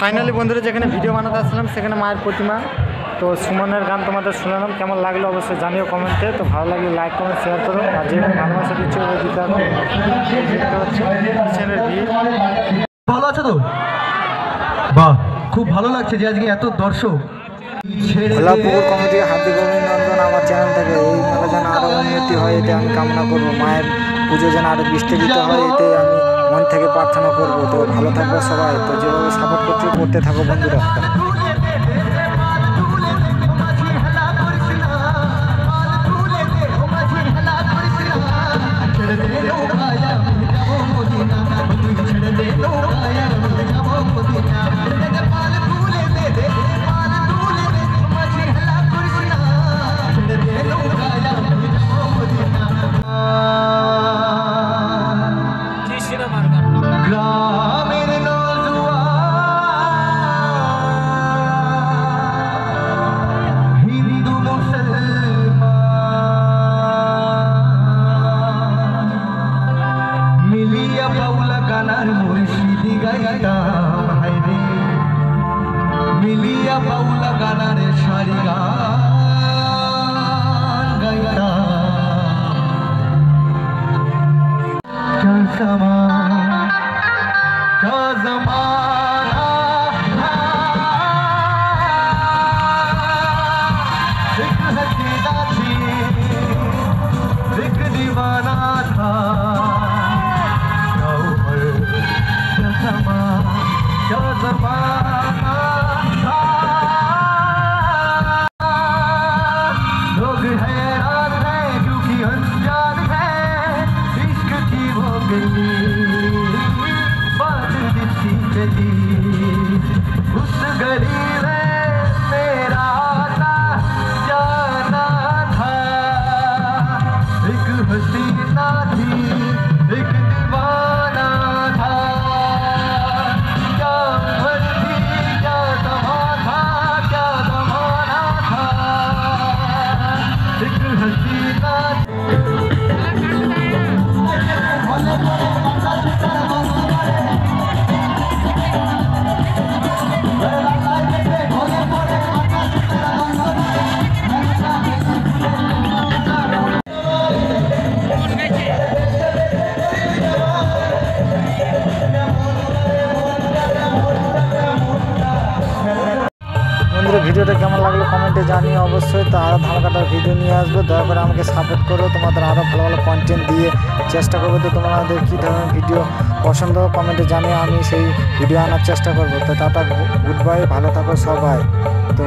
Finally বন্ধুরা যেখানে video বানাতে আসলাম সেখানে মায়ের প্রতিমা। তো সুমনের গান তোমাদের শুনলাম, কেমন লাগলো অবশ্যই জানিও কমেন্টে। তো ভালো লাগলে লাইক কমেন্ট শেয়ার করো, আর যে ভালোবাসা দিচ্ছে ওই দিতে হবে। ভালো আছো তো? বাহ, খুব ভালো লাগছে যে আজকে এত দর্শক। ভোলাপুকুর কমিটির হার্দিক অভিনন্দন আমার চ্যানেল থেকে। এই মেলা যেন আরও উন্নতি হয় এতে আমি কামনা করবো। মায়ের পুজো যেন আরও বিস্তৃত হয় এতে আমি মন থেকে প্রার্থনা করবো। তো ভালো থাকবো সবাই। তো যেভাবে সাপোর্ট করতে থাকো বন্ধুরা। মিলিয়া বাউলা গানার সারি গান গাইতা क्या ज़माना एक हसीना थी एक दीवाना था क्या ज़माना था। लोग हैरान हैं क्योंकि अनजान है इश्क की वो गली बात जिसकी चली उस गली में मेरा आना जाना था। एक हसीना थी एक दीवाना था क्या मर्जी क्या ज़माना क्या ज़माना था एक हसीना। বন্ধুরা ভিডিওটা কেমন লাগলো কমেন্টে জানিয়ে অবশ্যই। তো আরও ধামাকাটার ভিডিও নিয়ে আসবো, দয়া করে আমাকে সাপোর্ট করো। তোমাদের আরও ভালো ভালো কন্টেন্ট দিয়ে চেষ্টা করবো। তো তোমাদের কী ধরনের ভিডিও পছন্দ কমেন্টে জানিয়ে আমি সেই ভিডিও আনার চেষ্টা করবো। তো টাটা, গুড বাই, ভালো থাকো সবাই। তো